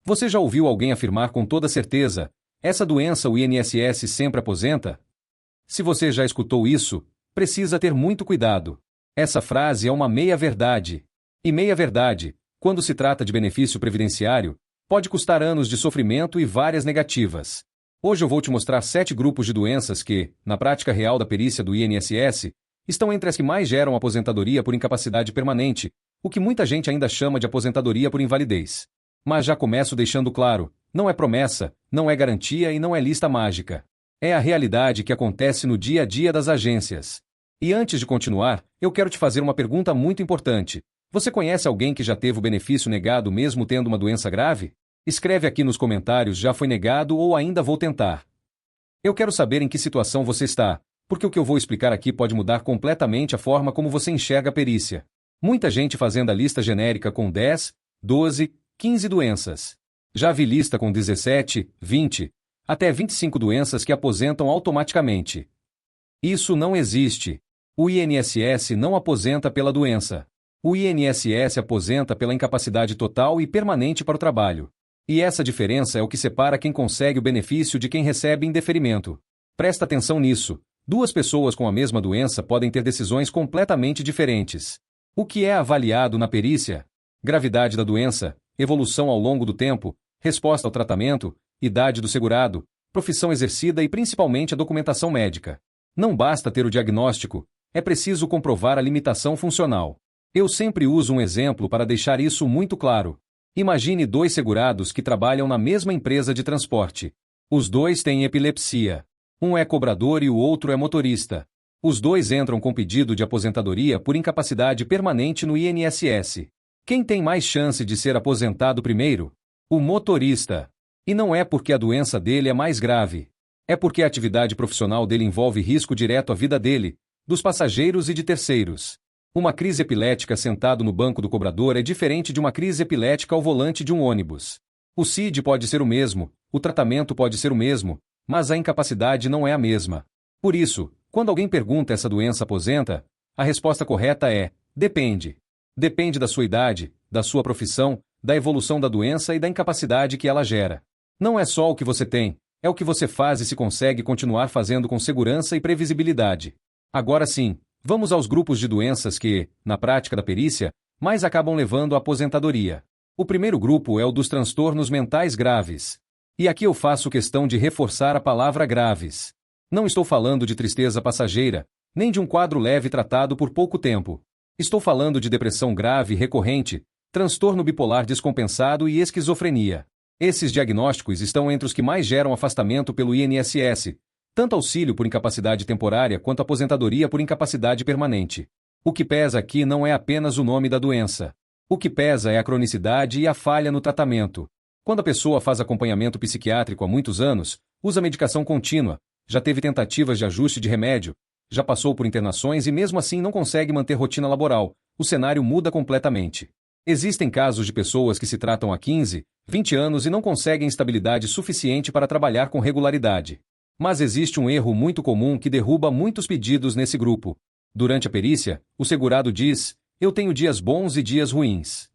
Você já ouviu alguém afirmar com toda certeza: essa doença o INSS sempre aposenta? Se você já escutou isso, precisa ter muito cuidado. Essa frase é uma meia-verdade. E meia-verdade, quando se trata de benefício previdenciário, pode custar anos de sofrimento e várias negativas. Hoje eu vou te mostrar 7 grupos de doenças que, na prática real da perícia do INSS, estão entre as que mais geram aposentadoria por incapacidade permanente, o que muita gente ainda chama de aposentadoria por invalidez. Mas já começo deixando claro, não é promessa, não é garantia e não é lista mágica. É a realidade que acontece no dia a dia das agências. E antes de continuar, eu quero te fazer uma pergunta muito importante. Você conhece alguém que já teve o benefício negado mesmo tendo uma doença grave? Escreve aqui nos comentários: já foi negado ou ainda vou tentar. Eu quero saber em que situação você está, porque o que eu vou explicar aqui pode mudar completamente a forma como você enxerga a perícia. Muita gente fazendo a lista genérica com 10, 12, 15 doenças. Já vi lista com 17, 20, até 25 doenças que aposentam automaticamente. Isso não existe. O INSS não aposenta pela doença. O INSS aposenta pela incapacidade total e permanente para o trabalho. E essa diferença é o que separa quem consegue o benefício de quem recebe em deferimento. Presta atenção nisso. 2 pessoas com a mesma doença podem ter decisões completamente diferentes. O que é avaliado na perícia? Gravidade da doença, evolução ao longo do tempo, resposta ao tratamento, idade do segurado, profissão exercida e principalmente a documentação médica. Não basta ter o diagnóstico, é preciso comprovar a limitação funcional. Eu sempre uso um exemplo para deixar isso muito claro. Imagine 2 segurados que trabalham na mesma empresa de transporte. Os 2 têm epilepsia. Um é cobrador e o outro é motorista. Os 2 entram com pedido de aposentadoria por incapacidade permanente no INSS. Quem tem mais chance de ser aposentado primeiro? O motorista. E não é porque a doença dele é mais grave. É porque a atividade profissional dele envolve risco direto à vida dele, dos passageiros e de terceiros. Uma crise epilética sentado no banco do cobrador é diferente de uma crise epilética ao volante de um ônibus. O CID pode ser o mesmo, o tratamento pode ser o mesmo, mas a incapacidade não é a mesma. Por isso, quando alguém pergunta essa doença aposenta, a resposta correta é: depende. Depende da sua idade, da sua profissão, da evolução da doença e da incapacidade que ela gera. Não é só o que você tem, é o que você faz e se consegue continuar fazendo com segurança e previsibilidade. Agora sim, vamos aos grupos de doenças que, na prática da perícia, mais acabam levando à aposentadoria. O primeiro grupo é o dos transtornos mentais graves. E aqui eu faço questão de reforçar a palavra graves. Não estou falando de tristeza passageira, nem de um quadro leve tratado por pouco tempo. Estou falando de depressão grave recorrente, transtorno bipolar descompensado e esquizofrenia. Esses diagnósticos estão entre os que mais geram afastamento pelo INSS, tanto auxílio por incapacidade temporária quanto aposentadoria por incapacidade permanente. O que pesa aqui não é apenas o nome da doença. O que pesa é a cronicidade e a falha no tratamento. Quando a pessoa faz acompanhamento psiquiátrico há muitos anos, usa medicação contínua, já teve tentativas de ajuste de remédio, já passou por internações e mesmo assim não consegue manter rotina laboral, o cenário muda completamente. Existem casos de pessoas que se tratam há 15, 20 anos e não conseguem estabilidade suficiente para trabalhar com regularidade. Mas existe um erro muito comum que derruba muitos pedidos nesse grupo. Durante a perícia, o segurado diz: eu tenho dias bons e dias ruins.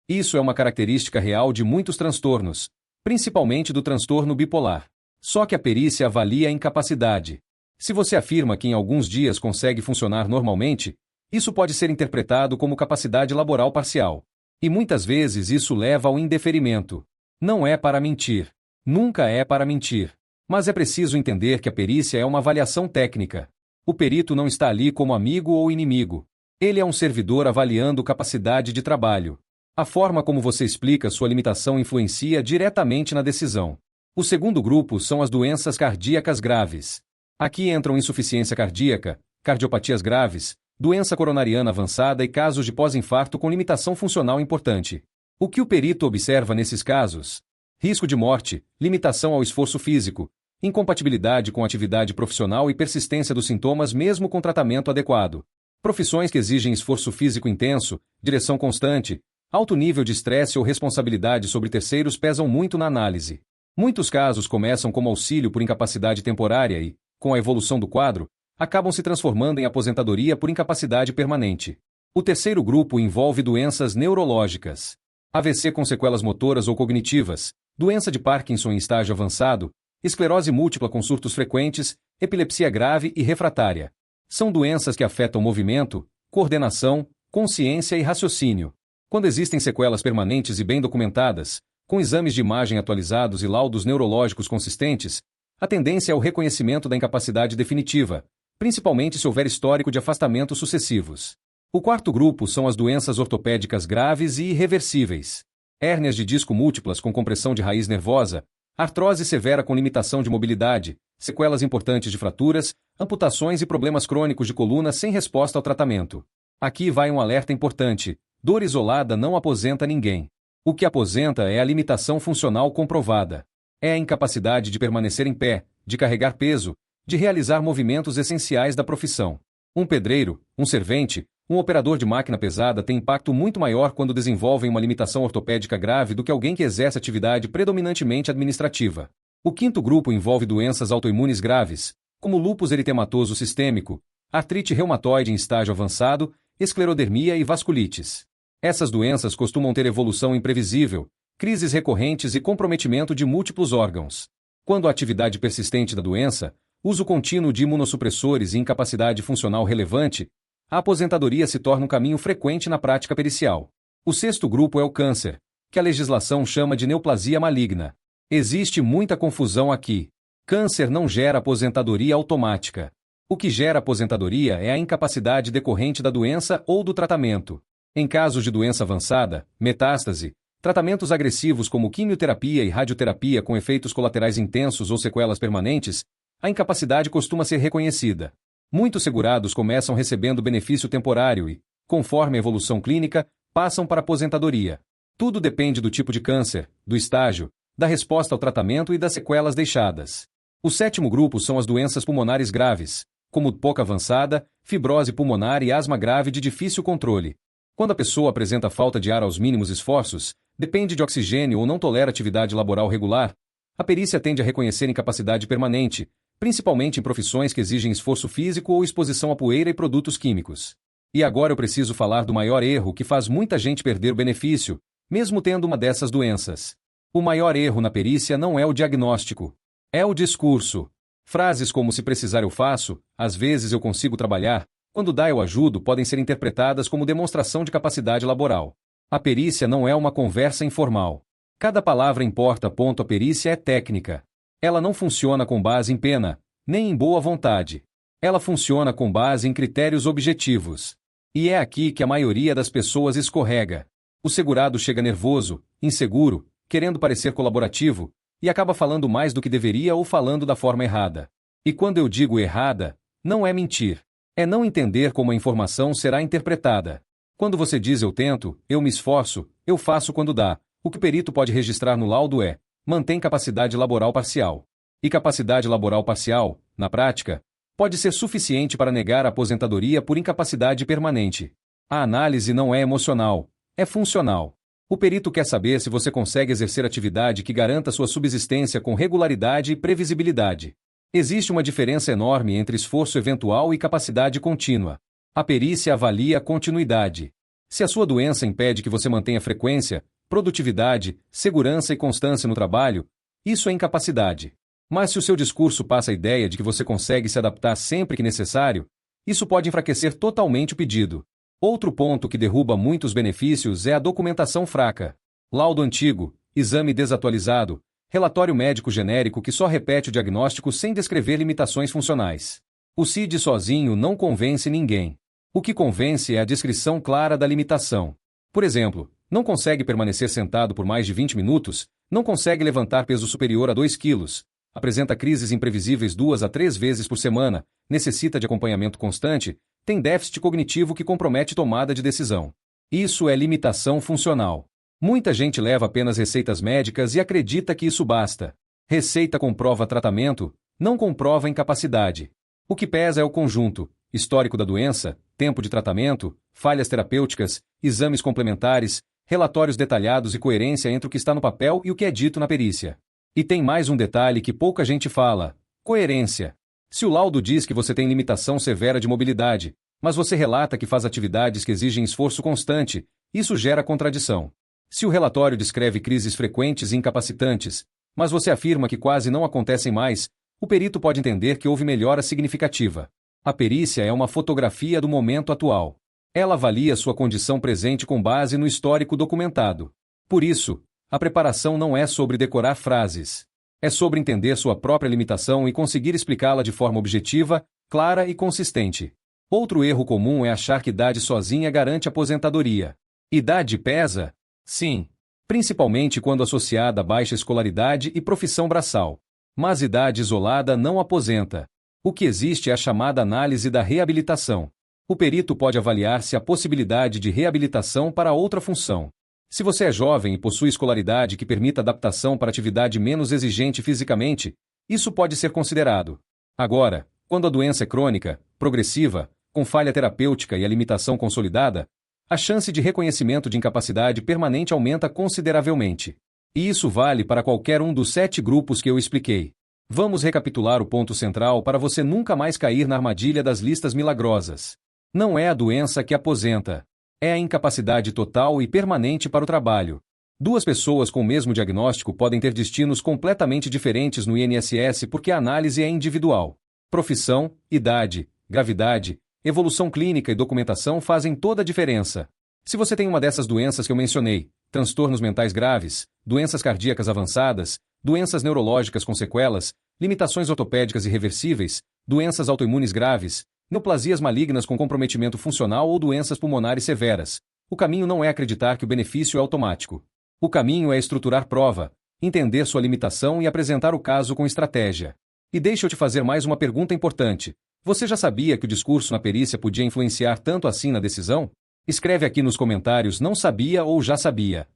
Isso é uma característica real de muitos transtornos, principalmente do transtorno bipolar. Só que a perícia avalia a incapacidade. Se você afirma que em alguns dias consegue funcionar normalmente, isso pode ser interpretado como capacidade laboral parcial. E muitas vezes isso leva ao indeferimento. Não é para mentir. Nunca é para mentir. Mas é preciso entender que a perícia é uma avaliação técnica. O perito não está ali como amigo ou inimigo. Ele é um servidor avaliando capacidade de trabalho. A forma como você explica sua limitação influencia diretamente na decisão. O segundo grupo são as doenças cardíacas graves. Aqui entram insuficiência cardíaca, cardiopatias graves, doença coronariana avançada e casos de pós-infarto com limitação funcional importante. O que o perito observa nesses casos? Risco de morte, limitação ao esforço físico, incompatibilidade com atividade profissional e persistência dos sintomas mesmo com tratamento adequado. Profissões que exigem esforço físico intenso, direção constante, alto nível de estresse ou responsabilidade sobre terceiros pesam muito na análise. Muitos casos começam como auxílio por incapacidade temporária e, com a evolução do quadro, acabam se transformando em aposentadoria por incapacidade permanente. O terceiro grupo envolve doenças neurológicas. AVC com sequelas motoras ou cognitivas, doença de Parkinson em estágio avançado, esclerose múltipla com surtos frequentes, epilepsia grave e refratária. São doenças que afetam movimento, coordenação, consciência e raciocínio. Quando existem sequelas permanentes e bem documentadas, com exames de imagem atualizados e laudos neurológicos consistentes, a tendência é o reconhecimento da incapacidade definitiva, principalmente se houver histórico de afastamentos sucessivos. O quarto grupo são as doenças ortopédicas graves e irreversíveis. Hérnias de disco múltiplas com compressão de raiz nervosa, artrose severa com limitação de mobilidade, sequelas importantes de fraturas, amputações e problemas crônicos de coluna sem resposta ao tratamento. Aqui vai um alerta importante: dor isolada não aposenta ninguém. O que aposenta é a limitação funcional comprovada. É a incapacidade de permanecer em pé, de carregar peso, de realizar movimentos essenciais da profissão. Um pedreiro, um servente, um operador de máquina pesada tem impacto muito maior quando desenvolvem uma limitação ortopédica grave do que alguém que exerce atividade predominantemente administrativa. O quinto grupo envolve doenças autoimunes graves, como lúpus eritematoso sistêmico, artrite reumatoide em estágio avançado, esclerodermia e vasculites. Essas doenças costumam ter evolução imprevisível, crises recorrentes e comprometimento de múltiplos órgãos. Quando a atividade persistente da doença, uso contínuo de imunossupressores e incapacidade funcional relevante, a aposentadoria se torna um caminho frequente na prática pericial. O sexto grupo é o câncer, que a legislação chama de neoplasia maligna. Existe muita confusão aqui. Câncer não gera aposentadoria automática. O que gera aposentadoria é a incapacidade decorrente da doença ou do tratamento. Em casos de doença avançada, metástase, tratamentos agressivos como quimioterapia e radioterapia com efeitos colaterais intensos ou sequelas permanentes, a incapacidade costuma ser reconhecida. Muitos segurados começam recebendo benefício temporário e, conforme a evolução clínica, passam para a aposentadoria. Tudo depende do tipo de câncer, do estágio, da resposta ao tratamento e das sequelas deixadas. O sétimo grupo são as doenças pulmonares graves, como pouca avançada, fibrose pulmonar e asma grave de difícil controle. Quando a pessoa apresenta falta de ar aos mínimos esforços, depende de oxigênio ou não tolera atividade laboral regular, a perícia tende a reconhecer incapacidade permanente, principalmente em profissões que exigem esforço físico ou exposição a poeira e produtos químicos. E agora eu preciso falar do maior erro que faz muita gente perder o benefício, mesmo tendo uma dessas doenças. O maior erro na perícia não é o diagnóstico, é o discurso. Frases como "se precisar eu faço", "às vezes eu consigo trabalhar", "quando dá eu ajudo" podem ser interpretadas como demonstração de capacidade laboral. A perícia não é uma conversa informal. Cada palavra importa. A perícia é técnica. Ela não funciona com base em pena, nem em boa vontade. Ela funciona com base em critérios objetivos. E é aqui que a maioria das pessoas escorrega. O segurado chega nervoso, inseguro, querendo parecer colaborativo, e acaba falando mais do que deveria ou falando da forma errada. E quando eu digo errada, não é mentir. É não entender como a informação será interpretada. Quando você diz "eu tento", "eu me esforço", "eu faço quando dá", o que o perito pode registrar no laudo é "mantém capacidade laboral parcial". E capacidade laboral parcial, na prática, pode ser suficiente para negar a aposentadoria por incapacidade permanente. A análise não é emocional, é funcional. O perito quer saber se você consegue exercer atividade que garanta sua subsistência com regularidade e previsibilidade. Existe uma diferença enorme entre esforço eventual e capacidade contínua. A perícia avalia a continuidade. Se a sua doença impede que você mantenha frequência, produtividade, segurança e constância no trabalho, isso é incapacidade. Mas se o seu discurso passa a ideia de que você consegue se adaptar sempre que necessário, isso pode enfraquecer totalmente o pedido. Outro ponto que derruba muitos benefícios é a documentação fraca. Laudo antigo, exame desatualizado, relatório médico genérico que só repete o diagnóstico sem descrever limitações funcionais. O CID sozinho não convence ninguém. O que convence é a descrição clara da limitação. Por exemplo, não consegue permanecer sentado por mais de 20 minutos, não consegue levantar peso superior a 2 quilos, apresenta crises imprevisíveis 2 a 3 vezes por semana, necessita de acompanhamento constante, tem déficit cognitivo que compromete tomada de decisão. Isso é limitação funcional. Muita gente leva apenas receitas médicas e acredita que isso basta. Receita comprova tratamento, não comprova incapacidade. O que pesa é o conjunto: histórico da doença, tempo de tratamento, falhas terapêuticas, exames complementares, relatórios detalhados e coerência entre o que está no papel e o que é dito na perícia. E tem mais um detalhe que pouca gente fala: coerência. Se o laudo diz que você tem limitação severa de mobilidade, mas você relata que faz atividades que exigem esforço constante, isso gera contradição. Se o relatório descreve crises frequentes e incapacitantes, mas você afirma que quase não acontecem mais, o perito pode entender que houve melhora significativa. A perícia é uma fotografia do momento atual. Ela avalia sua condição presente com base no histórico documentado. Por isso, a preparação não é sobre decorar frases. É sobre entender sua própria limitação e conseguir explicá-la de forma objetiva, clara e consistente. Outro erro comum é achar que idade sozinha garante aposentadoria. Idade pesa? Sim. Principalmente quando associada a baixa escolaridade e profissão braçal. Mas idade isolada não aposenta. O que existe é a chamada análise da reabilitação. O perito pode avaliar se há possibilidade de reabilitação para outra função. Se você é jovem e possui escolaridade que permita adaptação para atividade menos exigente fisicamente, isso pode ser considerado. Agora, quando a doença é crônica, progressiva, com falha terapêutica e a limitação consolidada, a chance de reconhecimento de incapacidade permanente aumenta consideravelmente. E isso vale para qualquer um dos 7 grupos que eu expliquei. Vamos recapitular o ponto central para você nunca mais cair na armadilha das listas milagrosas. Não é a doença que aposenta. É a incapacidade total e permanente para o trabalho. 2 pessoas com o mesmo diagnóstico podem ter destinos completamente diferentes no INSS porque a análise é individual. Profissão, idade, gravidade, evolução clínica e documentação fazem toda a diferença. Se você tem uma dessas doenças que eu mencionei, transtornos mentais graves, doenças cardíacas avançadas, doenças neurológicas com sequelas, limitações ortopédicas irreversíveis, doenças autoimunes graves, neoplasias malignas com comprometimento funcional ou doenças pulmonares severas, o caminho não é acreditar que o benefício é automático. O caminho é estruturar prova, entender sua limitação e apresentar o caso com estratégia. E deixa eu te fazer mais uma pergunta importante. Você já sabia que o discurso na perícia podia influenciar tanto assim na decisão? Escreve aqui nos comentários não sabia ou já sabia.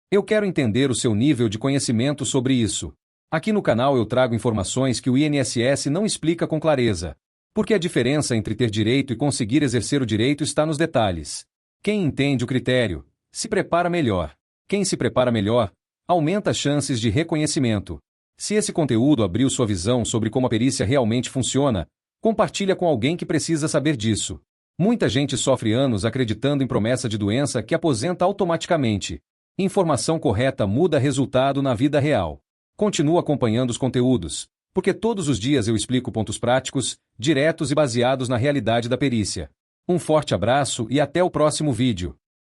Eu quero entender o seu nível de conhecimento sobre isso. Aqui no canal eu trago informações que o INSS não explica com clareza. Porque a diferença entre ter direito e conseguir exercer o direito está nos detalhes. Quem entende o critério, se prepara melhor. Quem se prepara melhor, aumenta as chances de reconhecimento. Se esse conteúdo abriu sua visão sobre como a perícia realmente funciona, compartilha com alguém que precisa saber disso. Muita gente sofre anos acreditando em promessa de doença que aposenta automaticamente. Informação correta muda resultado na vida real. Continua acompanhando os conteúdos, porque todos os dias eu explico pontos práticos, diretos e baseados na realidade da perícia. Um forte abraço e até o próximo vídeo.